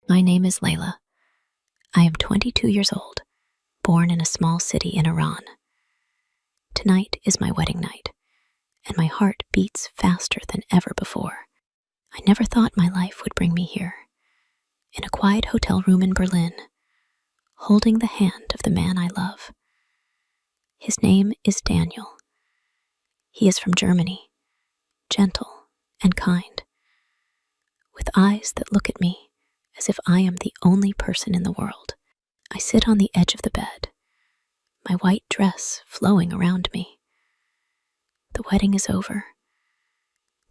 My name is Layla. I am 22 years old, born in a small city in Iran. Tonight is my wedding night, and my heart beats faster than ever before. I never thought my life would bring me here, in a quiet hotel room in Berlin, holding the hand of the man I love. His name is Daniel. He is from Germany, gentle and kind, with eyes that look at me as if I am the only person in the world. I sit on the edge of the bed, my white dress flowing around me. The wedding is over.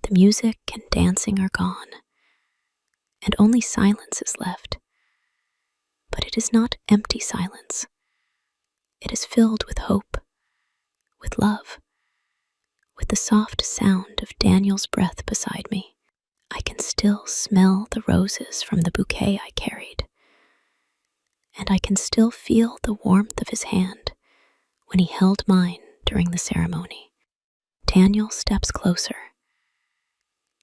The music and dancing are gone, and only silence is left. But it is not empty silence. It is filled with hope, with love, with the soft sound of Daniel's breath beside me. I can still smell the roses from the bouquet I carried, and I can still feel the warmth of his hand when he held mine during the ceremony. Daniel steps closer.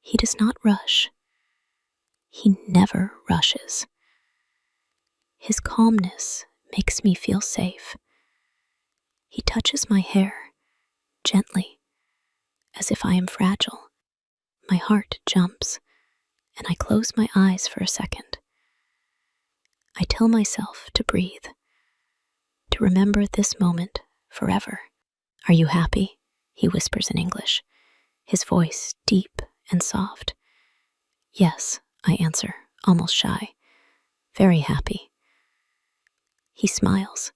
He does not rush. He never rushes. His calmness makes me feel safe. He touches my hair gently, as if I am fragile. My heart jumps, and I close my eyes for a second. I tell myself to breathe, to remember this moment forever. "Are you happy?" he whispers in English, his voice deep and soft. "Yes," I answer, almost shy. "Very happy." He smiles,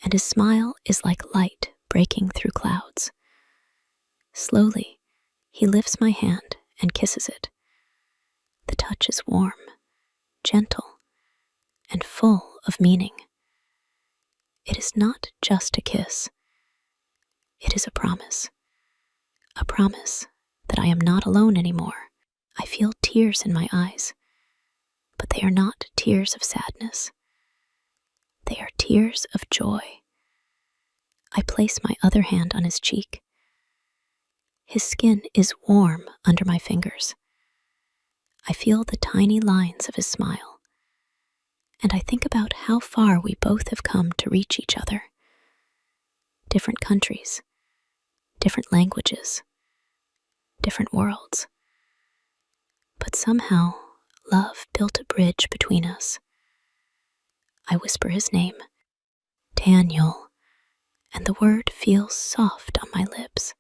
and his smile is like light breaking through clouds. Slowly, he lifts my hand and kisses it. The touch is warm, gentle, and full of meaning. It is not just a kiss. It is a promise that I am not alone anymore. I feel tears in my eyes, but they are not tears of sadness. They are tears of joy. I place my other hand on his cheek. His skin is warm under my fingers. I feel the tiny lines of his smile, and I think about how far we both have come to reach each other. Different countries, different languages, different worlds. But somehow, love built a bridge between us. I whisper his name, Daniel, and the word feels soft on my lips.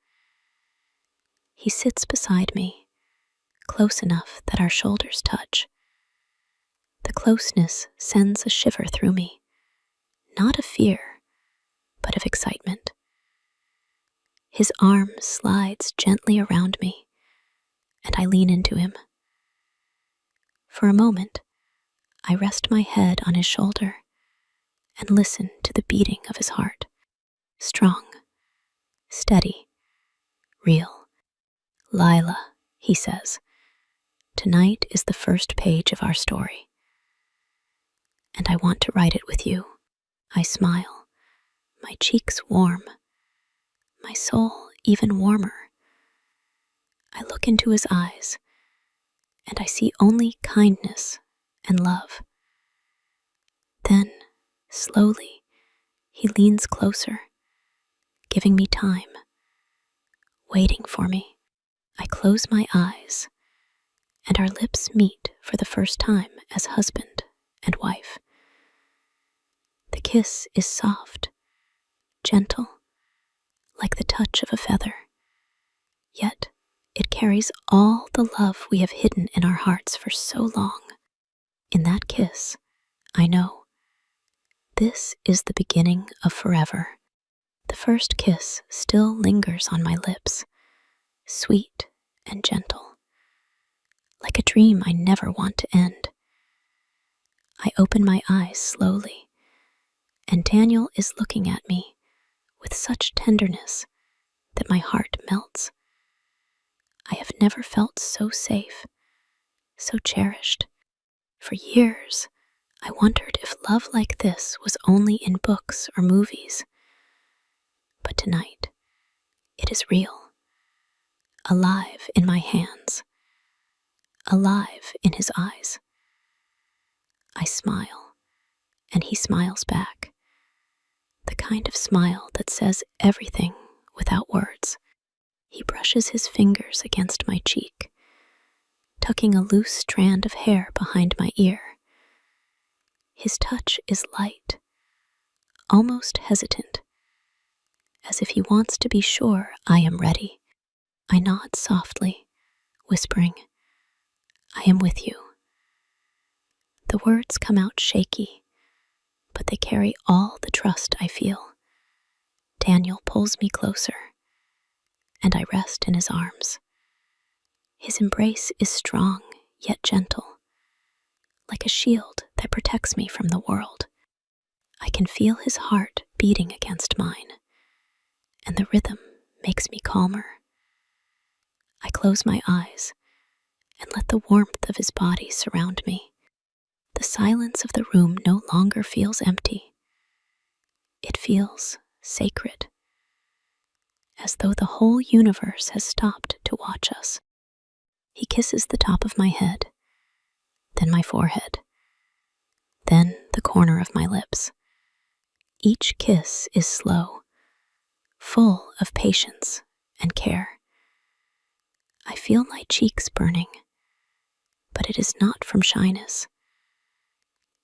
He sits beside me, close enough that our shoulders touch. The closeness sends a shiver through me, not of fear, but of excitement. His arm slides gently around me, and I lean into him. For a moment, I rest my head on his shoulder and listen to the beating of his heart. Strong, steady, real. "Layla," he says, "tonight is the first page of our story, and I want to write it with you." I smile, my cheeks warm, my soul even warmer. I look into his eyes, and I see only kindness and love. Then, slowly, he leans closer, giving me time, waiting for me. I close my eyes, and our lips meet for the first time as husband and wife. The kiss is soft, gentle, like the touch of a feather, yet it carries all the love we have hidden in our hearts for so long. In that kiss, I know this is the beginning of forever. The first kiss still lingers on my lips, sweet and gentle, like a dream I never want to end. I open my eyes slowly, and Daniel is looking at me with such tenderness that my heart melts. I have never felt so safe, so cherished. For years, I wondered if love like this was only in books or movies. But tonight, it is real, alive in my hands, alive in his eyes. I smile, and he smiles back. The kind of smile that says everything without words. He brushes his fingers against my cheek, tucking a loose strand of hair behind my ear. His touch is light, almost hesitant, as if he wants to be sure I am ready. I nod softly, whispering, "I am with you." The words come out shaky, but they carry all the trust I feel. Daniel pulls me closer, and I rest in his arms. His embrace is strong yet gentle, like a shield that protects me from the world. I can feel his heart beating against mine, and the rhythm makes me calmer. I close my eyes and let the warmth of his body surround me. The silence of the room no longer feels empty. It feels sacred, as though the whole universe has stopped to watch us. He kisses the top of my head, then my forehead, then the corner of my lips. Each kiss is slow, full of patience and care. I feel my cheeks burning, but it is not from shyness.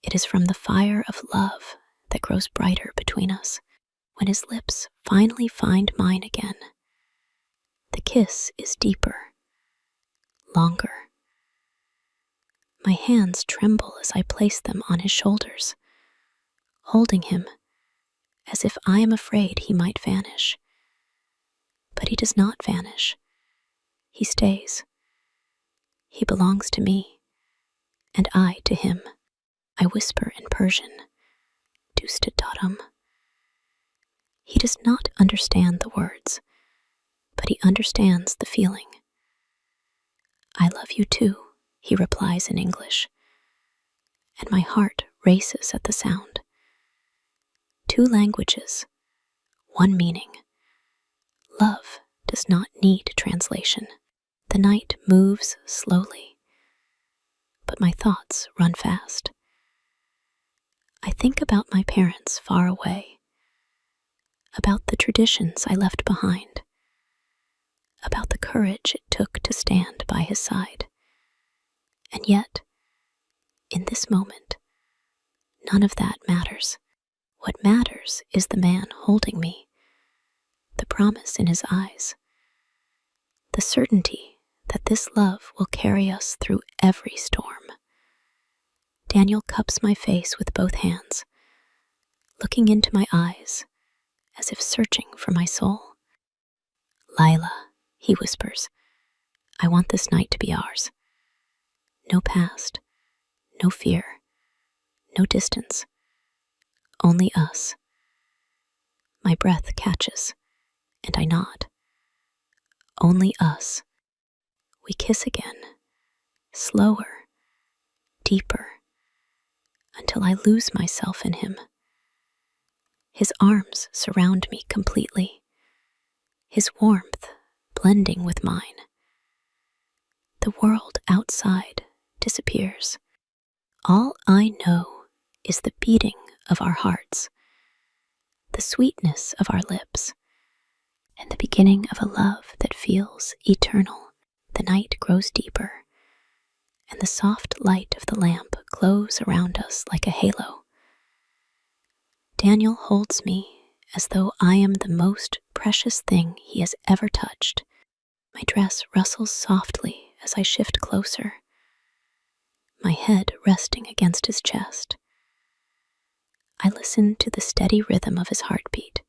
It is from the fire of love that grows brighter between us. When his lips finally find mine again, the kiss is deeper, longer. My hands tremble as I place them on his shoulders, holding him as if I am afraid he might vanish. But he does not vanish. He stays. He belongs to me, and I to him. I whisper in Persian, "Dust daram." He does not understand the words, but he understands the feeling. "I love you too," he replies in English, and my heart races at the sound. Two languages, one meaning. Love does not need translation. The night moves slowly, but my thoughts run fast. I think about my parents far away, about the traditions I left behind, about the courage it took to stand by his side. And yet, in this moment, none of that matters. What matters is the man holding me, the promise in his eyes, the certainty that this love will carry us through every storm. Daniel cups my face with both hands, looking into my eyes as if searching for my soul. "Lila," he whispers, "I want this night to be ours. No past, no fear, no distance, only us." My breath catches, and I nod. Only us. We kiss again, slower, deeper, until I lose myself in him. His arms surround me completely, his warmth blending with mine. The world outside disappears. All I know is the beating of our hearts, the sweetness of our lips, and the beginning of a love that feels eternal. The night grows deeper, and the soft light of the lamp glows around us like a halo. Daniel holds me as though I am the most precious thing he has ever touched. My dress rustles softly as I shift closer, my head resting against his chest. I listen to the steady rhythm of his heartbeat,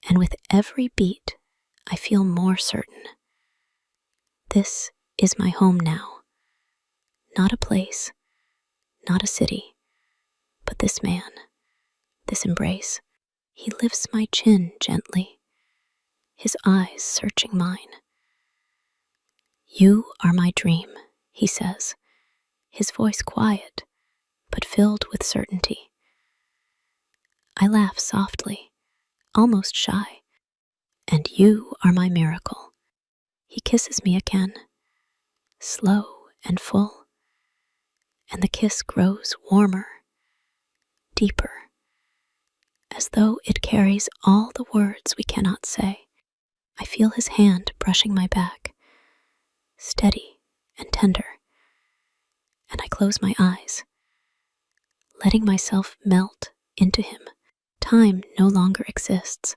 and with every beat, I feel more certain. This is my home now. Not a place, not a city, but this man, this embrace. He lifts my chin gently, his eyes searching mine. "You are my dream," he says, his voice quiet, but filled with certainty. I laugh softly, almost shy. "And you are my miracle." He kisses me again, slow and full, and the kiss grows warmer, deeper, as though it carries all the words we cannot say. I feel his hand brushing my back, steady and tender, and I close my eyes, letting myself melt into him. Time no longer exists.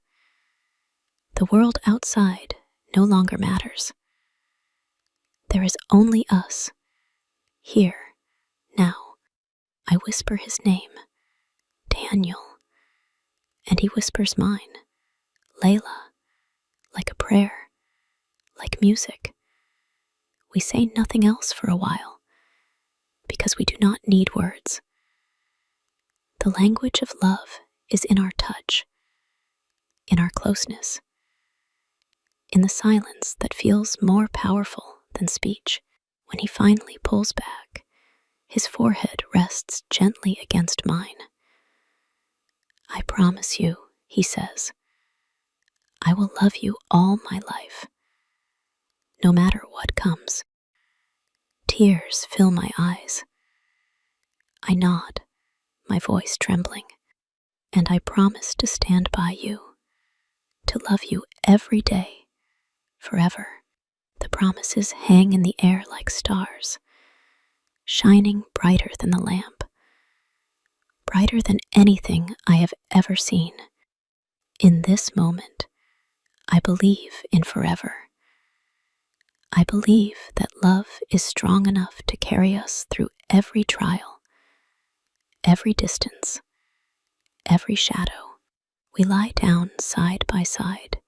The world outside no longer matters. There is only us, here, now. I whisper his name, Daniel, and he whispers mine, Layla, like a prayer, like music. We say nothing else for a while, because we do not need words. The language of love is in our touch, in our closeness, in the silence that feels more powerful than speech. When he finally pulls back, his forehead rests gently against mine. I promise you, he says, I will love you all my life, no matter what comes. Tears fill my eyes. I nod, my voice trembling, and I promise to stand by you, to love you every day, forever. The promises hang in the air like stars, shining brighter than the lamp, brighter than anything I have ever seen. In this moment, I believe in forever. I believe that love is strong enough to carry us through every trial, every distance, every shadow. We lie down side by side,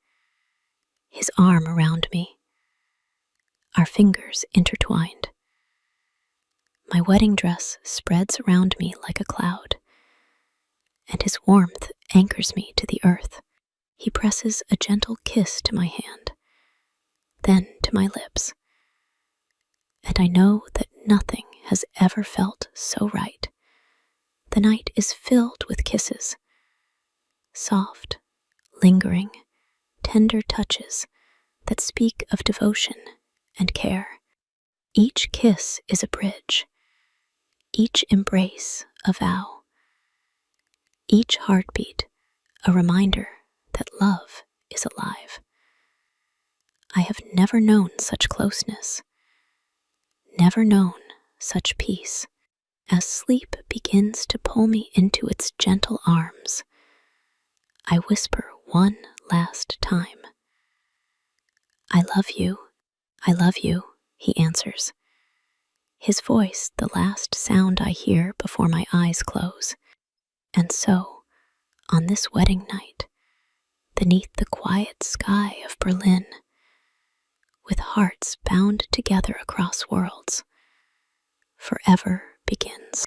his arm around me, our fingers intertwined. My wedding dress spreads around me like a cloud, and his warmth anchors me to the earth. He presses a gentle kiss to my hand, then to my lips, and I know that nothing has ever felt so right. The night is filled with kisses, soft, lingering, tender touches that speak of devotion and care. Each kiss is a bridge, each embrace a vow, each heartbeat a reminder that love is alive. I have never known such closeness, never known such peace. As sleep begins to pull me into its gentle arms, I whisper one last time. I love you, he answers, his voice the last sound I hear before my eyes close. And so, on this wedding night, beneath the quiet sky of Berlin, with hearts bound together across worlds, forever begins.